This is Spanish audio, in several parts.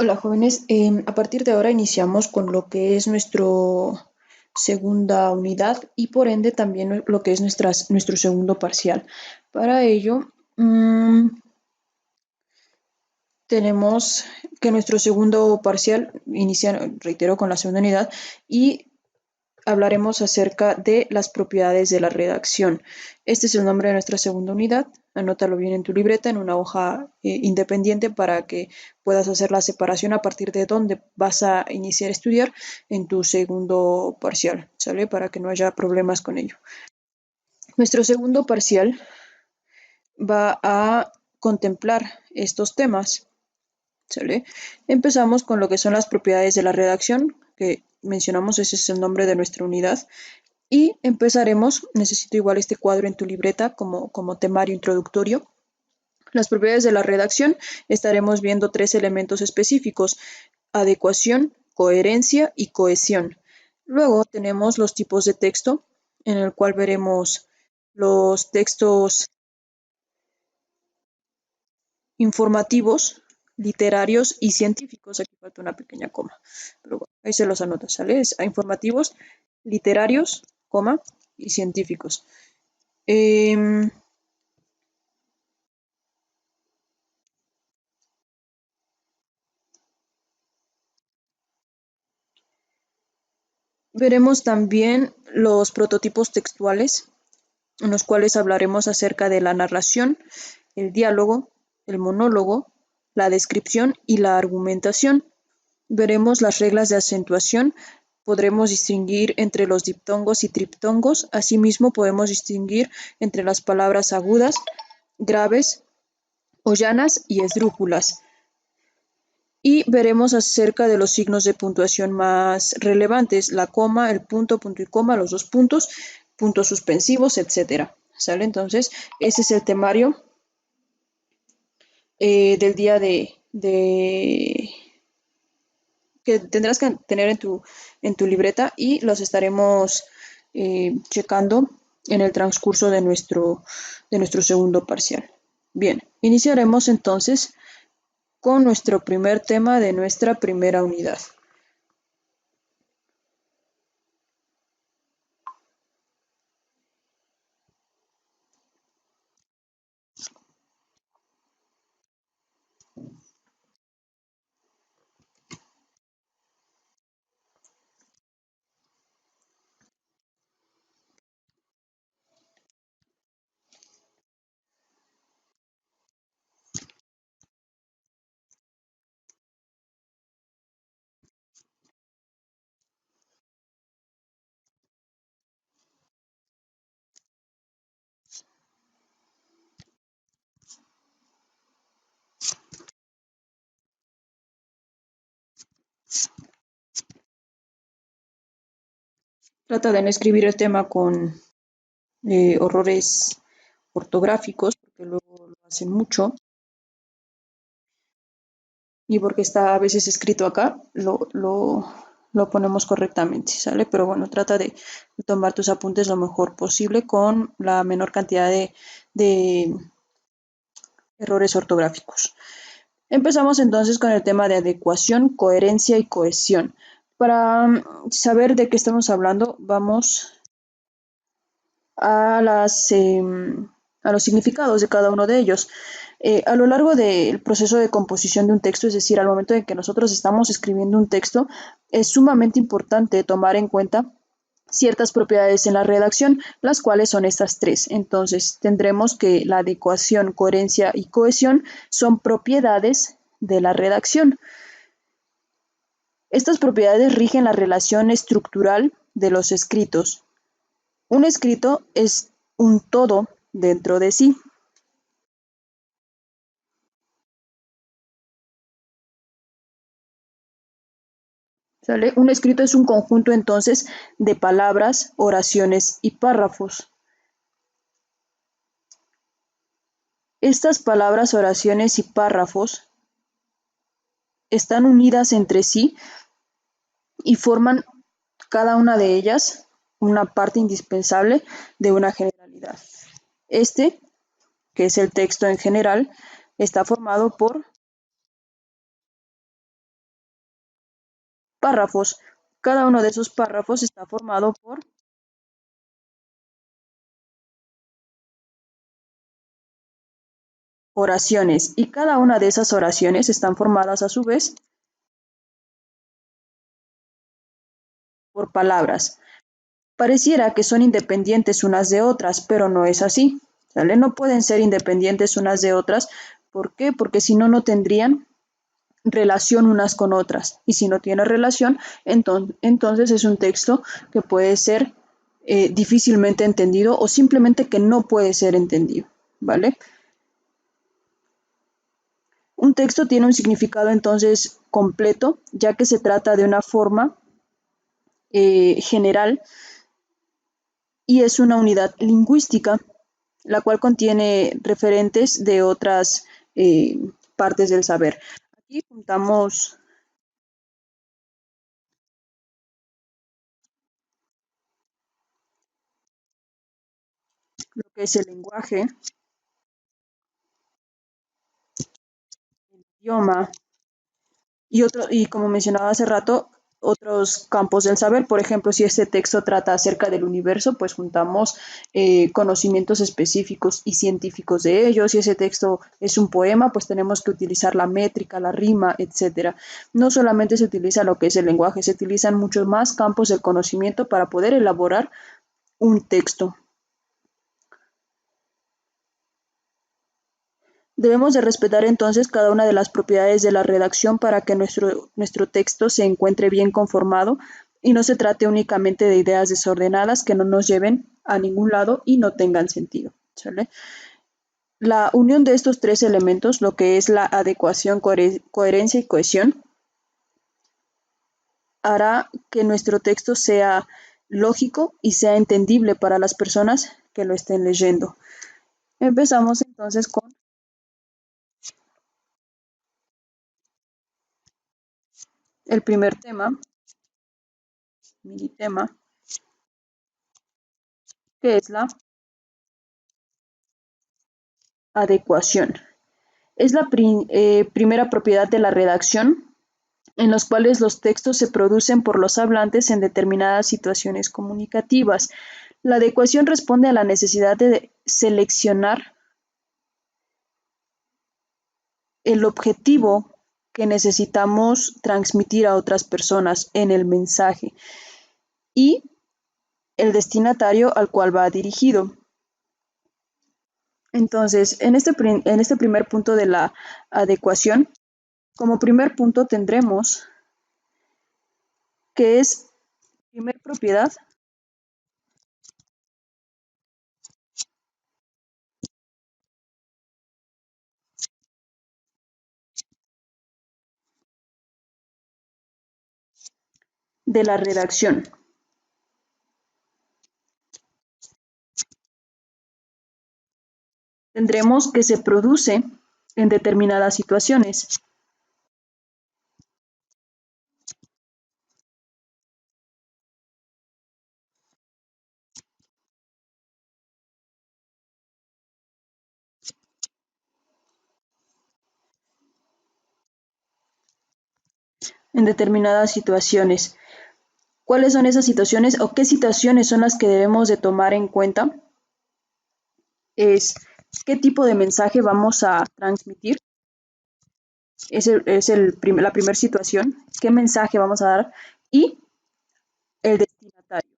Hola jóvenes, a partir de ahora iniciamos con lo que es nuestro segunda unidad y por ende también lo que es nuestro segundo parcial. Para ello, tenemos que nuestro segundo parcial inicia, reitero, con la segunda unidad y hablaremos acerca de las propiedades de la redacción. Este es el nombre de nuestra segunda unidad. Anótalo bien en tu libreta, en una hoja independiente para que puedas hacer la separación a partir de dónde vas a iniciar a estudiar en tu segundo parcial, ¿sale? Para que no haya problemas con ello. Nuestro segundo parcial va a contemplar estos temas, ¿sale? Empezamos con lo que son las propiedades de la redacción, que mencionamos, ese es el nombre de nuestra unidad. Y empezaremos, necesito igual este cuadro en tu libreta como temario introductorio. Las propiedades de la redacción, estaremos viendo tres elementos específicos: adecuación, coherencia y cohesión. Luego tenemos los tipos de texto, en el cual veremos los textos informativos, literarios y científicos. Aquí falta una pequeña coma, pero bueno, ahí se los anota, ¿sale? Es informativos, literarios, coma, y científicos. Veremos también los prototipos textuales, en los cuales hablaremos acerca de la narración, el diálogo, el monólogo, la descripción y la argumentación. Veremos las reglas de acentuación, podremos distinguir entre los diptongos y triptongos, asimismo podemos distinguir entre las palabras agudas, graves, hollanas y esdrújulas. Y veremos acerca de los signos de puntuación más relevantes: la coma, el punto, punto y coma, los dos puntos, puntos suspensivos, etcétera. ¿Sale? Entonces, ese es el temario del día que tendrás que tener en tu libreta y los estaremos checando en el transcurso de nuestro segundo parcial. Bien, iniciaremos entonces con nuestro primer tema de nuestra primera unidad. Trata de no escribir el tema con horrores ortográficos, porque luego lo hacen mucho, y porque está a veces escrito acá, lo ponemos correctamente, ¿sale? Pero bueno, trata de tomar tus apuntes lo mejor posible con la menor cantidad de errores ortográficos. Empezamos entonces con el tema de adecuación, coherencia y cohesión. Para saber de qué estamos hablando, vamos a, a los significados de cada uno de ellos. A lo largo del proceso de composición de un texto, es decir, al momento en que nosotros estamos escribiendo un texto, es sumamente importante tomar en cuenta ciertas propiedades en la redacción, las cuales son estas tres. Entonces, tendremos que la adecuación, coherencia y cohesión son propiedades de la redacción. Estas propiedades rigen la relación estructural de los escritos. Un escrito es un todo dentro de sí. ¿Sale? Un escrito es un conjunto entonces de palabras, oraciones y párrafos. Estas palabras, oraciones y párrafos están unidas entre sí y forman cada una de ellas una parte indispensable de una generalidad. Este, que es el texto en general, está formado por párrafos. Cada uno de esos párrafos está formado por oraciones y cada una de esas oraciones están formadas a su vez por palabras. Pareciera que son independientes unas de otras, pero no es así. ¿Sale? No pueden ser independientes unas de otras. ¿Por qué? Porque si no, no tendrían relación unas con otras. Y si no tiene relación, entonces es un texto que puede ser difícilmente entendido o simplemente que no puede ser entendido. ¿Vale? Un texto tiene un significado entonces completo, ya que se trata de una forma general y es una unidad lingüística, la cual contiene referentes de otras partes del saber. Aquí juntamos lo que es el lenguaje, idioma y como mencionaba hace rato, otros campos del saber. Por ejemplo, si este texto trata acerca del universo, pues juntamos conocimientos específicos y científicos de ello. Si ese texto es un poema, pues tenemos que utilizar la métrica, la rima, etcétera. No solamente se utiliza lo que es el lenguaje, se utilizan muchos más campos del conocimiento para poder elaborar un texto. Debemos de respetar entonces cada una de las propiedades de la redacción para que nuestro texto se encuentre bien conformado y no se trate únicamente de ideas desordenadas que no nos lleven a ningún lado y no tengan sentido. ¿Sale? La unión de estos tres elementos, lo que es la adecuación, coherencia y cohesión, hará que nuestro texto sea lógico y sea entendible para las personas que lo estén leyendo. Empezamos entonces con el primer tema, mini tema, que es la adecuación. Es la primera propiedad de la redacción en los cuales los textos se producen por los hablantes en determinadas situaciones comunicativas. La adecuación responde a la necesidad de seleccionar el objetivo que necesitamos transmitir a otras personas en el mensaje y el destinatario al cual va dirigido. Entonces, en este primer punto de la adecuación, como primer punto tendremos que es primer propiedad de la redacción. Tendremos que se produce en determinadas situaciones. En determinadas situaciones. ¿Cuáles son esas situaciones o qué situaciones son las que debemos de tomar en cuenta? Es qué tipo de mensaje vamos a transmitir. La primera situación. ¿Qué mensaje vamos a dar? Y el destinatario.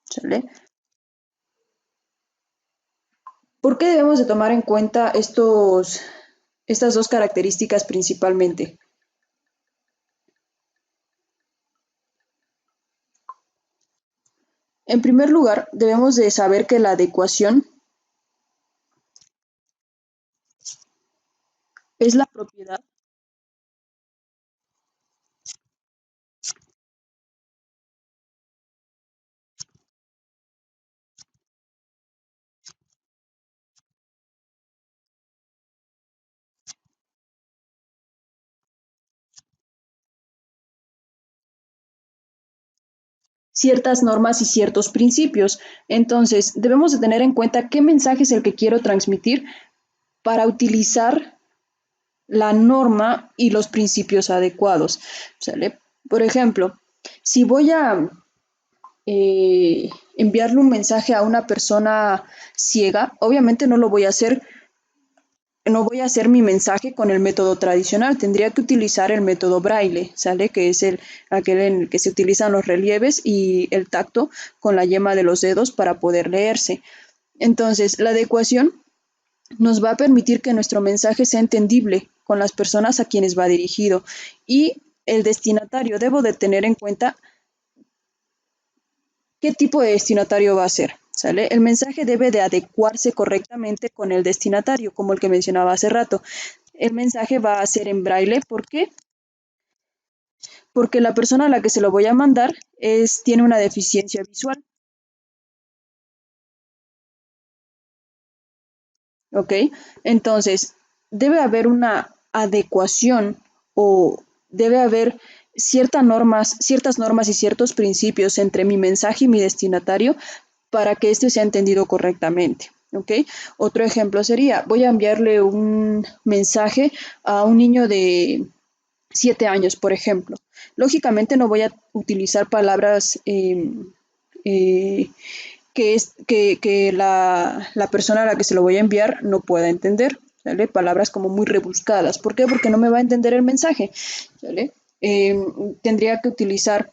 ¿Sale? ¿Por qué debemos de tomar en cuenta estas dos características principalmente? En primer lugar, debemos de saber que la adecuación es la propiedad ciertas normas y ciertos principios. Entonces, debemos de tener en cuenta qué mensaje es el que quiero transmitir para utilizar la norma y los principios adecuados. ¿Sale? Por ejemplo, si voy a enviarle un mensaje a una persona ciega, obviamente no voy a hacer mi mensaje con el método tradicional, tendría que utilizar el método braille, ¿sale? Que es aquel en el que se utilizan los relieves y el tacto con la yema de los dedos para poder leerse. Entonces, la adecuación nos va a permitir que nuestro mensaje sea entendible con las personas a quienes va dirigido y el destinatario. Debo de tener en cuenta qué tipo de destinatario va a ser. ¿Sale? El mensaje debe de adecuarse correctamente con el destinatario, como el que mencionaba hace rato. El mensaje va a ser en braille. ¿Por qué? Porque la persona a la que se lo voy a mandar tiene una deficiencia visual. ¿Ok? Entonces, debe haber una adecuación o debe haber ciertas normas y ciertos principios entre mi mensaje y mi destinatario para que éste sea entendido correctamente. ¿Ok? Otro ejemplo sería, voy a enviarle un mensaje a un niño de 7 años, por ejemplo. Lógicamente no voy a utilizar palabras eh, que la persona a la que se lo voy a enviar no pueda entender, ¿sale? Palabras como muy rebuscadas. ¿Por qué? Porque no me va a entender el mensaje, ¿sale? Eh, Tendría que utilizar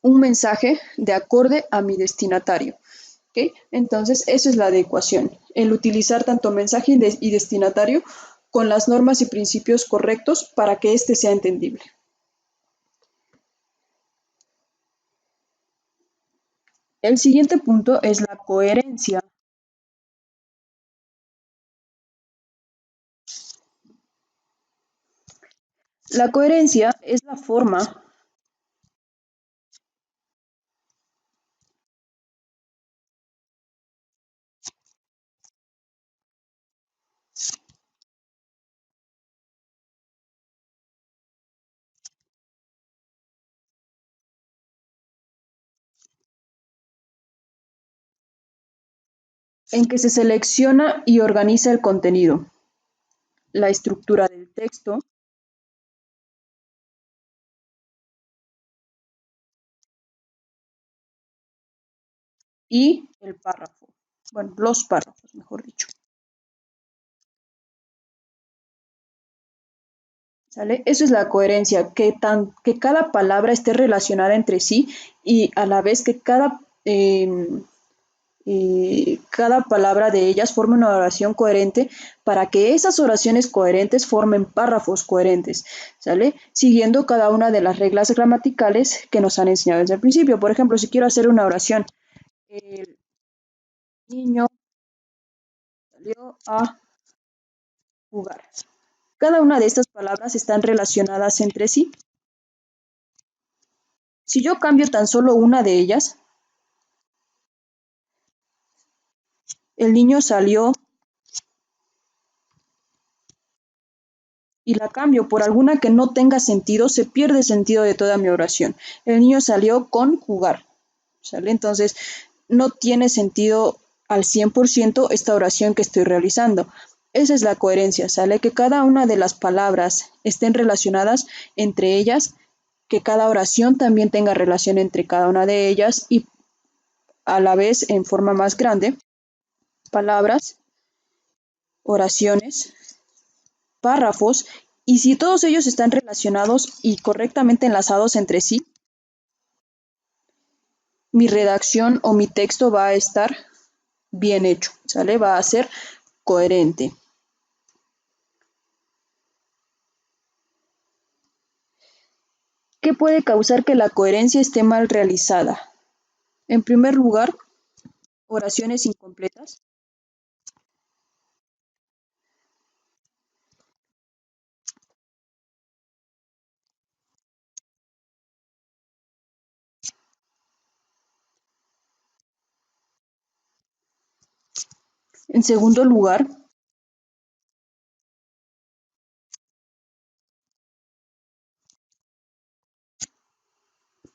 un mensaje de acorde a mi destinatario. ¿Okay? Entonces, eso es la adecuación, el utilizar tanto mensaje y destinatario con las normas y principios correctos para que éste sea entendible. El siguiente punto es la coherencia. La coherencia es la forma en que se selecciona y organiza el contenido, la estructura del texto y el párrafo. Bueno, los párrafos, mejor dicho. ¿Sale? Eso es la coherencia, que cada palabra esté relacionada entre sí y a la vez que cada palabra de ellas forme una oración coherente para que esas oraciones coherentes formen párrafos coherentes, ¿sale? Siguiendo cada una de las reglas gramaticales que nos han enseñado desde el principio. Por ejemplo, si quiero hacer una oración, el niño salió a jugar. Cada una de estas palabras están relacionadas entre sí. Si yo cambio tan solo una de ellas, el niño salió y la cambio por alguna que no tenga sentido, se pierde el sentido de toda mi oración. El niño salió con jugar, ¿sale? Entonces, no tiene sentido al 100% esta oración que estoy realizando. Esa es la coherencia, ¿sale? Que cada una de las palabras estén relacionadas entre ellas, que cada oración también tenga relación entre cada una de ellas y a la vez en forma más grande, palabras, oraciones, párrafos, y si todos ellos están relacionados y correctamente enlazados entre sí, mi redacción o mi texto va a estar bien hecho, ¿sale? Va a ser coherente. ¿Qué puede causar que la coherencia esté mal realizada? En primer lugar, oraciones incompletas. En segundo lugar,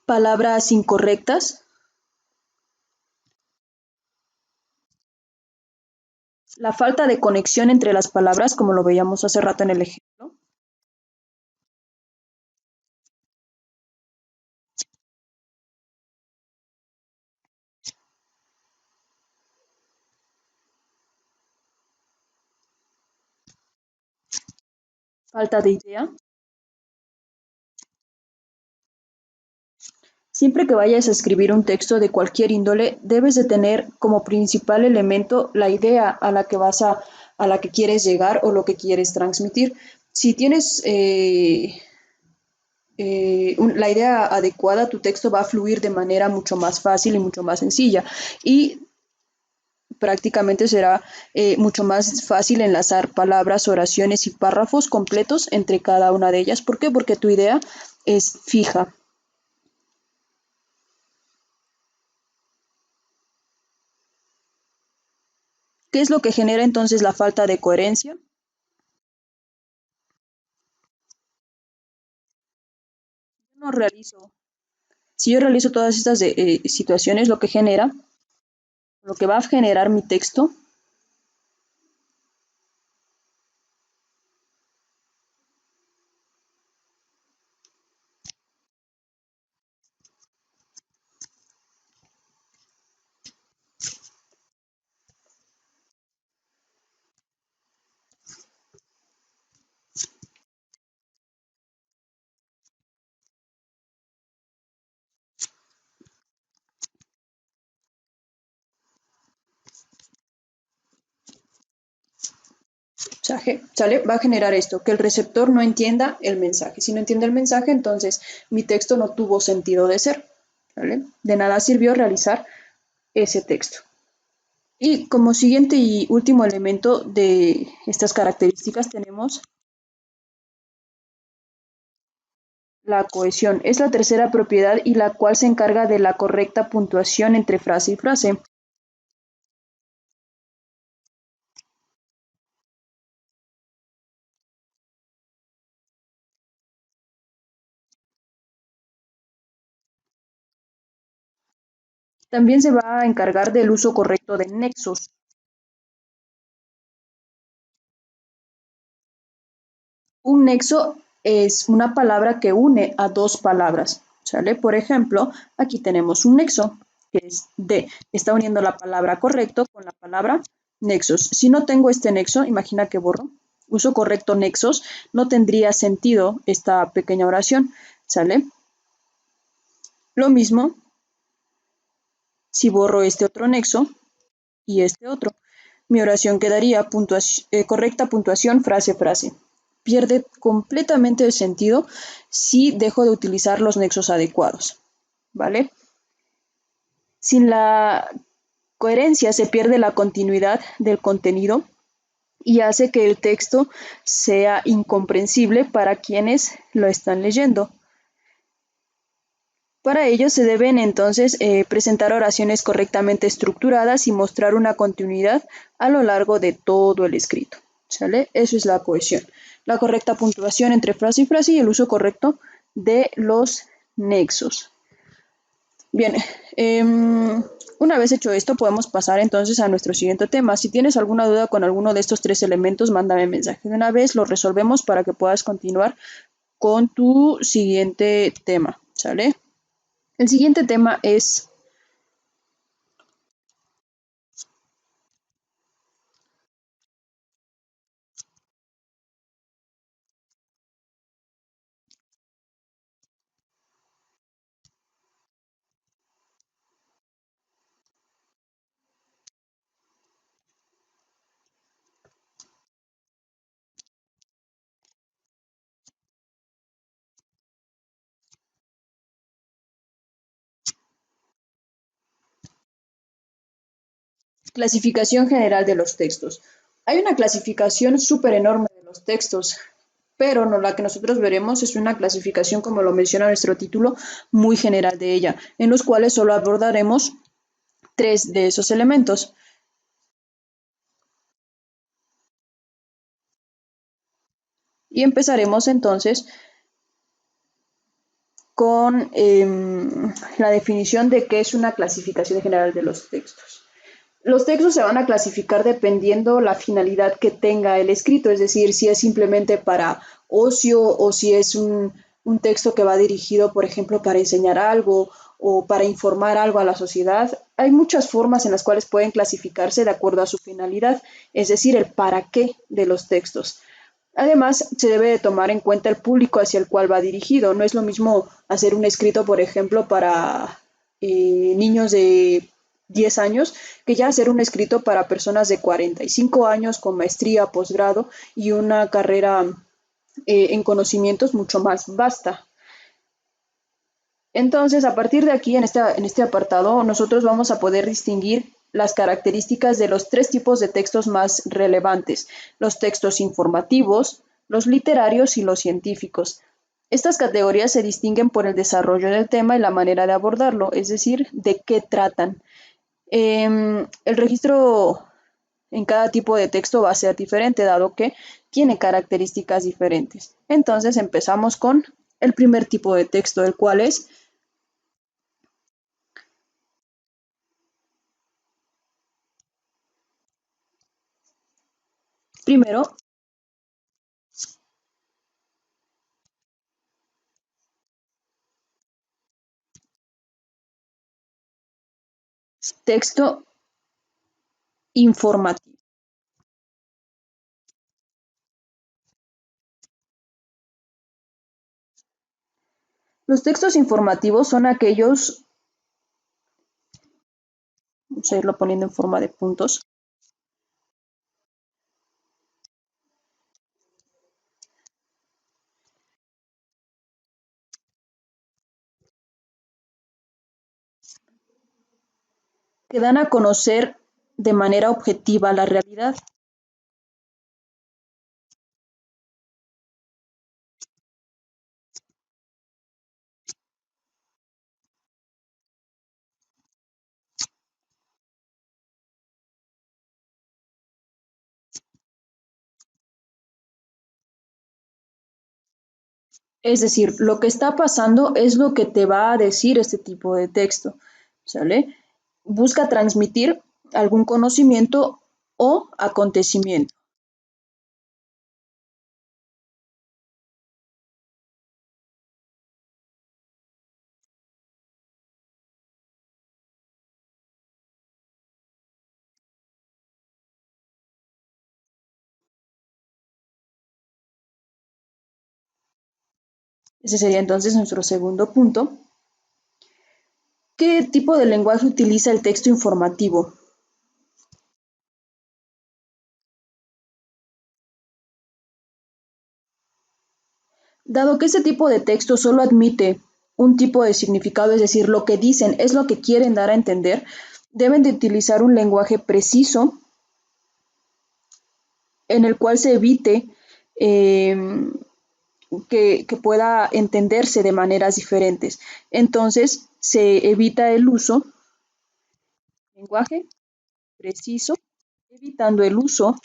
palabras incorrectas. La falta de conexión entre las palabras, como lo veíamos hace rato en el ejemplo. Falta de idea. Siempre que vayas a escribir un texto de cualquier índole, debes de tener como principal elemento la idea a la que quieres llegar o lo que quieres transmitir. Si tienes la idea adecuada, tu texto va a fluir de manera mucho más fácil y mucho más sencilla. Y prácticamente será mucho más fácil enlazar palabras, oraciones y párrafos completos entre cada una de ellas. ¿Por qué? Porque tu idea es fija. ¿Qué es lo que genera entonces la falta de coherencia? No realizo. Si yo realizo todas estas situaciones, lo que va a generar mi texto, ¿sale? Va a generar esto, que el receptor no entienda el mensaje. Si no entiende el mensaje, entonces mi texto no tuvo sentido de ser. ¿Vale? De nada sirvió realizar ese texto. Y como siguiente y último elemento de estas características tenemos la cohesión. Es la tercera propiedad y la cual se encarga de la correcta puntuación entre frase y frase. También se va a encargar del uso correcto de nexos. Un nexo es una palabra que une a dos palabras, ¿sale? Por ejemplo, aquí tenemos un nexo, que es de, está uniendo la palabra correcto con la palabra nexos. Si no tengo este nexo, imagina que borro, uso correcto nexos, no tendría sentido esta pequeña oración, ¿sale? Lo mismo si borro este otro nexo y este otro. Mi oración quedaría correcta puntuación frase-frase. Pierde completamente el sentido si dejo de utilizar los nexos adecuados, ¿vale? Sin la coherencia se pierde la continuidad del contenido y hace que el texto sea incomprensible para quienes lo están leyendo. Para ello se deben entonces presentar oraciones correctamente estructuradas y mostrar una continuidad a lo largo de todo el escrito. ¿Sale? Eso es la cohesión. La correcta puntuación entre frase y frase y el uso correcto de los nexos. Bien, una vez hecho esto, podemos pasar entonces a nuestro siguiente tema. Si tienes alguna duda con alguno de estos tres elementos, mándame mensaje. De una vez lo resolvemos para que puedas continuar con tu siguiente tema. ¿Sale? El siguiente tema es clasificación general de los textos. Hay una clasificación súper enorme de los textos, pero no, la que nosotros veremos es una clasificación, como lo menciona nuestro título, muy general de ella, en los cuales solo abordaremos tres de esos elementos. Y empezaremos entonces con la definición de qué es una clasificación general de los textos. Los textos se van a clasificar dependiendo la finalidad que tenga el escrito, es decir, si es simplemente para ocio o si es un texto que va dirigido, por ejemplo, para enseñar algo o para informar algo a la sociedad. Hay muchas formas en las cuales pueden clasificarse de acuerdo a su finalidad, es decir, el para qué de los textos. Además, se debe de tomar en cuenta el público hacia el cual va dirigido. No es lo mismo hacer un escrito, por ejemplo, para niños de 10 años, que ya hacer un escrito para personas de 45 años con maestría, posgrado y una carrera en conocimientos mucho más vasta. Entonces, a partir de aquí, en este apartado, nosotros vamos a poder distinguir las características de los tres tipos de textos más relevantes: los textos informativos, los literarios y los científicos. Estas categorías se distinguen por el desarrollo del tema y la manera de abordarlo, es decir, de qué tratan. El registro en cada tipo de texto va a ser diferente, dado que tiene características diferentes. Entonces empezamos con el primer tipo de texto, el cual es, primero, texto informativo. Los textos informativos son aquellos, vamos a irlo poniendo en forma de puntos, que dan a conocer de manera objetiva la realidad. Es decir, lo que está pasando es lo que te va a decir este tipo de texto, ¿sale? Busca transmitir algún conocimiento o acontecimiento. Ese sería entonces nuestro segundo punto. ¿Qué tipo de lenguaje utiliza el texto informativo? Dado que ese tipo de texto solo admite un tipo de significado, es decir, lo que dicen es lo que quieren dar a entender, deben de utilizar un lenguaje preciso en el cual se evite eh, que pueda entenderse de maneras diferentes. Entonces, se evita el uso de lenguaje preciso, evitando el uso.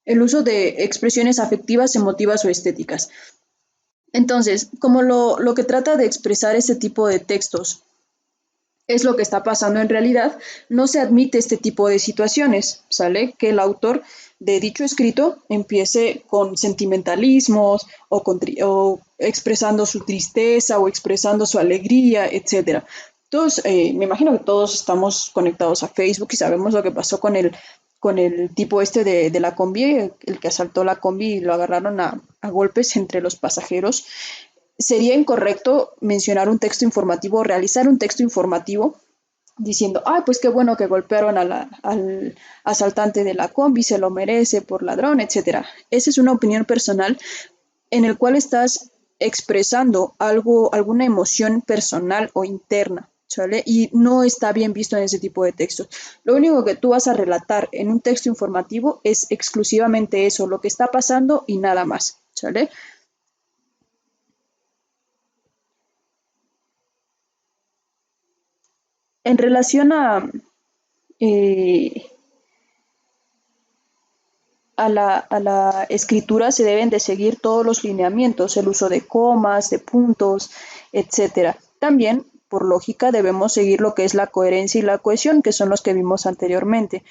El uso de expresiones afectivas, emotivas o estéticas. Entonces, como lo que trata de expresar este tipo de textos es lo que está pasando en realidad, no se admite este tipo de situaciones, ¿sale? Que el autor de dicho escrito empiece con sentimentalismos o expresando su tristeza o expresando su alegría, etcétera. Todos, me imagino que todos estamos conectados a Facebook y sabemos lo que pasó con el tipo este de la combi, el que asaltó la combi y lo agarraron a golpes entre los pasajeros. Sería incorrecto mencionar un texto informativo, realizar un texto informativo diciendo, ay, pues qué bueno que golpearon al asaltante de la combi, se lo merece por ladrón, etcétera. Esa es una opinión personal en el cual estás expresando algo, alguna emoción personal o interna. ¿sale? Y no está bien visto en ese tipo de textos. Lo único que tú vas a relatar en un texto informativo es exclusivamente eso, lo que está pasando y nada más, ¿sale? En relación eh, a la escritura se deben de seguir todos los lineamientos, el uso de comas, de puntos, etcétera. También, por lógica, debemos seguir lo que es la coherencia y la cohesión, que son los que vimos anteriormente.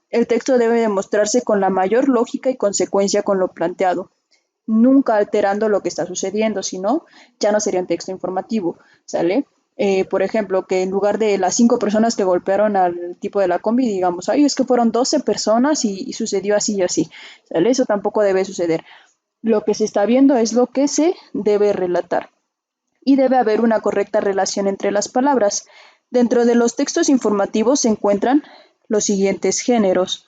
El texto debe demostrarse con la mayor lógica y consecuencia con lo planteado, nunca alterando lo que está sucediendo, si no, ya no sería un texto informativo, ¿sale? Por ejemplo, que en lugar de las 5 personas que golpearon al tipo de la combi, digamos, ay, es que fueron 12 personas y sucedió así y así, ¿sale? Eso tampoco debe suceder. Lo que se está viendo es lo que se debe relatar y debe haber una correcta relación entre las palabras. Dentro de los textos informativos se encuentran los siguientes géneros.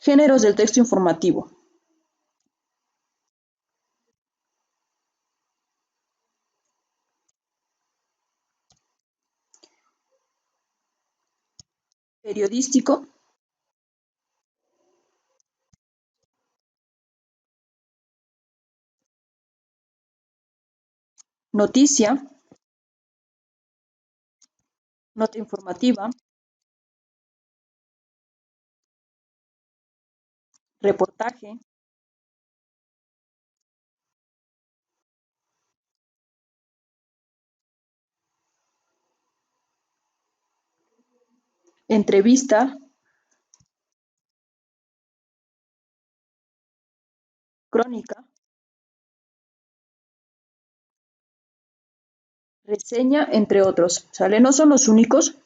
Géneros del texto informativo. Periodístico, noticia, nota informativa, reportaje, entrevista, crónica, reseña, entre otros. ¿Sale? No son los únicos,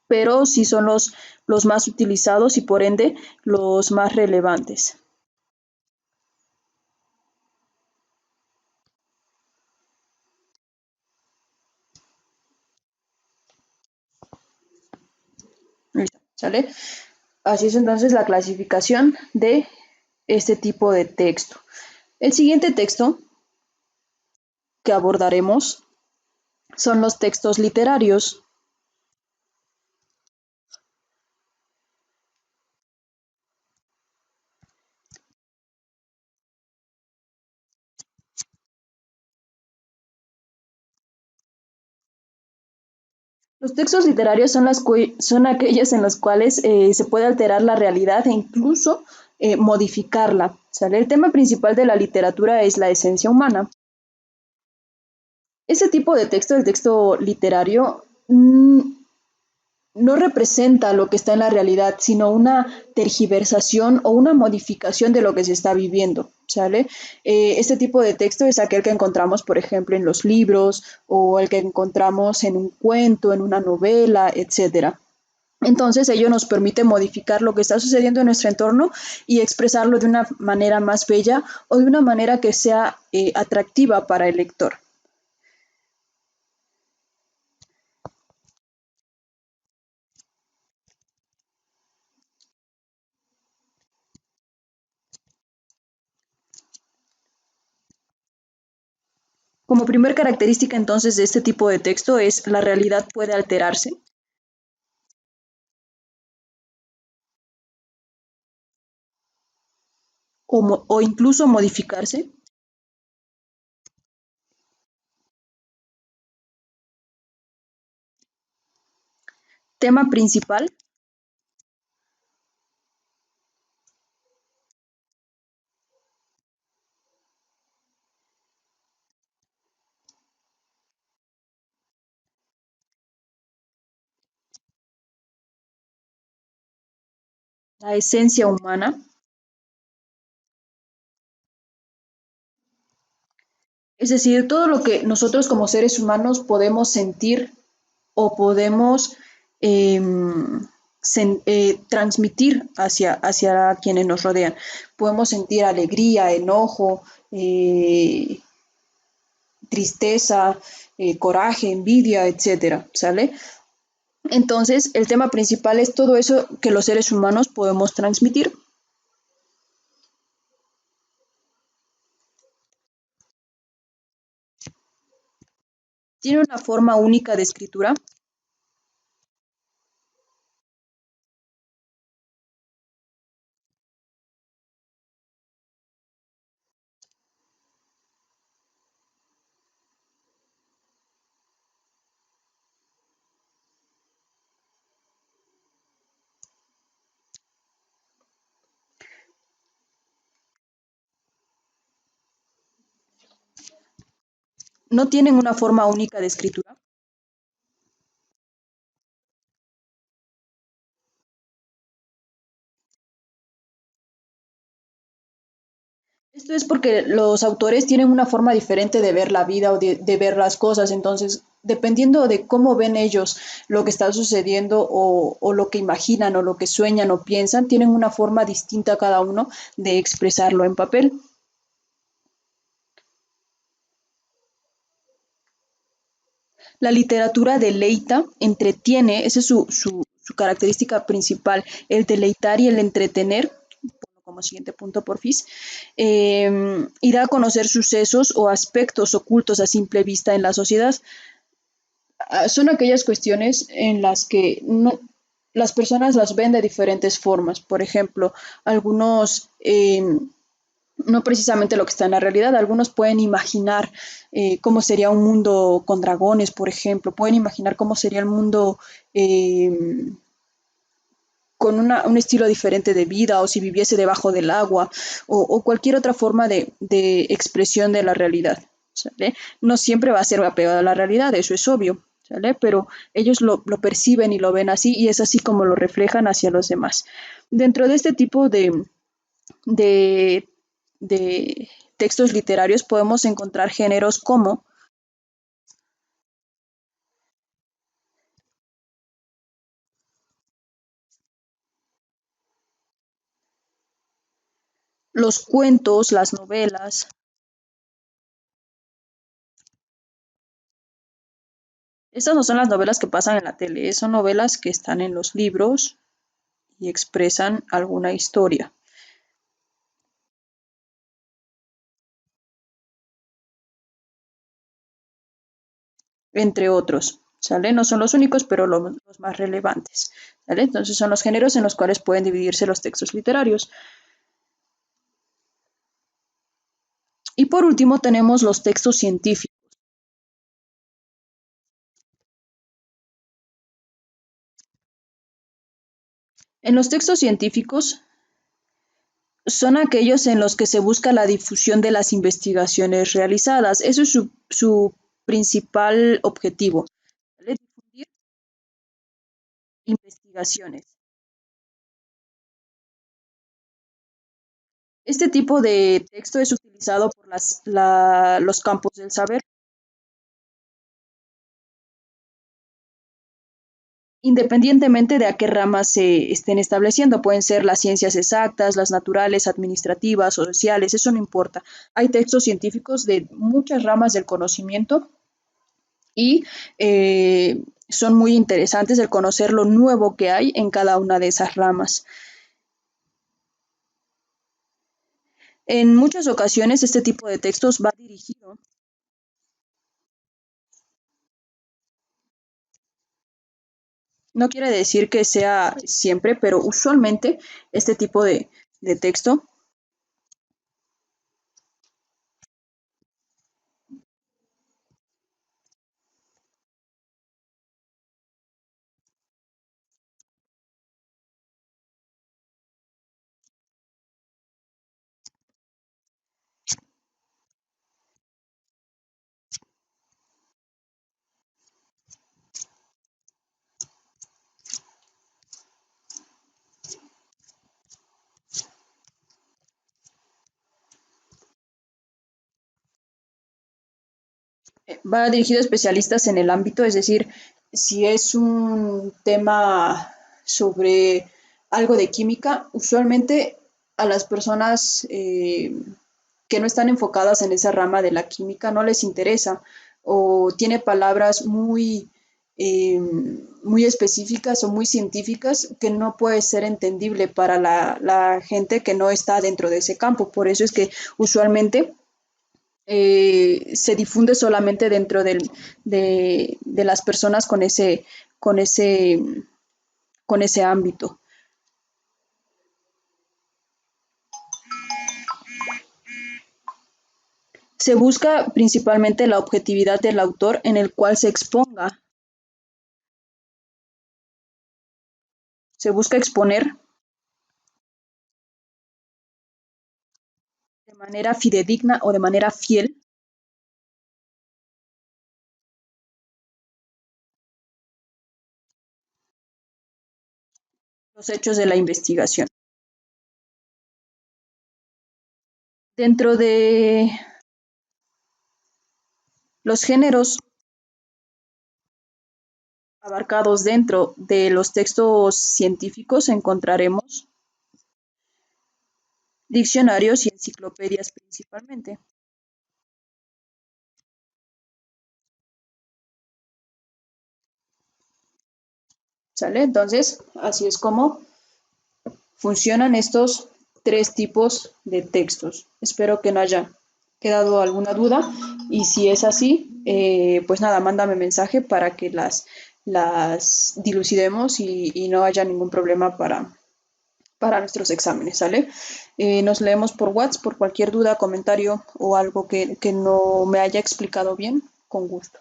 pero sí son los más utilizados y por ende los más relevantes. ¿Sale? Así es entonces la clasificación de este tipo de texto. El siguiente texto que abordaremos son los textos literarios. Los textos literarios son aquellos en los cuales se puede alterar la realidad e incluso modificarla. ¿Sale? El tema principal de la literatura es la esencia humana. Ese tipo de texto, el texto literario, no representa lo que está en la realidad, sino una tergiversación o una modificación de lo que se está viviendo, ¿sale? Este tipo de texto es aquel que encontramos, por ejemplo, en los libros o el que encontramos en un cuento, en una novela, etcétera. Entonces, ello nos permite modificar lo que está sucediendo en nuestro entorno y expresarlo de una manera más bella o de una manera que sea atractiva para el lector. Como primer característica entonces de este tipo de texto es la realidad puede alterarse o incluso modificarse. Tema principal, la esencia humana, es decir, todo lo que nosotros como seres humanos podemos sentir o podemos eh, transmitir hacia quienes nos rodean. Podemos sentir alegría, enojo, tristeza, coraje, envidia, etcétera, ¿sale? Entonces, el tema principal es todo eso que los seres humanos podemos transmitir. Tiene una forma única de escritura. No tienen una forma única de escritura. Esto es porque los autores tienen una forma diferente de ver la vida o de ver las cosas, entonces, dependiendo de cómo ven ellos lo que está sucediendo o lo que imaginan o lo que sueñan o piensan, tienen una forma distinta cada uno de expresarlo en papel. La literatura deleita, entretiene, esa es su característica principal, el deleitar y el entretener, como siguiente punto porfis, y da a conocer sucesos o aspectos ocultos a simple vista en la sociedad. Son aquellas cuestiones en las que no, las personas las ven de diferentes formas. Por ejemplo, algunos no precisamente lo que está en la realidad. Algunos pueden imaginar cómo sería un mundo con dragones, por ejemplo. Pueden imaginar cómo sería el mundo con un estilo diferente de vida o si viviese debajo del agua o cualquier otra forma de expresión de la realidad. ¿Sale? No siempre va a ser apegado a la realidad, eso es obvio. ¿Sale? Pero ellos lo perciben y lo ven así y es así como lo reflejan hacia los demás. Dentro de este tipo de, de textos literarios podemos encontrar géneros como los cuentos, las novelas. Estas no son las novelas que pasan en la tele, son novelas que están en los libros y expresan alguna historia, entre otros. ¿Sale? No son los únicos, pero los más relevantes. ¿Sale? Entonces son los géneros en los cuales pueden dividirse los textos literarios. Y por último tenemos los textos científicos. En los textos científicos son aquellos en los que se busca la difusión de las investigaciones realizadas. Eso es su principal objetivo, ¿vale? Difundir investigaciones. Este tipo de texto es utilizado por los campos del saber, independientemente de a qué ramas se estén estableciendo. Pueden ser las ciencias exactas, las naturales, administrativas, sociales, eso no importa. Hay textos científicos de muchas ramas del conocimiento y son muy interesantes el conocer lo nuevo que hay en cada una de esas ramas. En muchas ocasiones este tipo de textos va dirigido, no quiere decir que sea siempre, pero usualmente este tipo de texto va dirigido a especialistas en el ámbito, es decir, si es un tema sobre algo de química, usualmente a las personas que no están enfocadas en esa rama de la química, no les interesa o tiene palabras muy específicas o muy científicas que no puede ser entendible para la gente que no está dentro de ese campo. Por eso es que usualmente se difunde solamente dentro de las personas con ese, con ese ámbito. Se busca principalmente la objetividad del autor en el cual se busca exponer de manera fidedigna o de manera fiel los hechos de la investigación. Dentro de los géneros abarcados dentro de los textos científicos encontraremos diccionarios y enciclopedias principalmente. ¿Sale? Entonces, así es como funcionan estos tres tipos de textos. Espero que no haya quedado alguna duda y si es así, pues nada, mándame mensaje para que las dilucidemos y no haya ningún problema para nuestros exámenes, ¿sale? Nos leemos por WhatsApp por cualquier duda, comentario o algo que no me haya explicado bien, con gusto.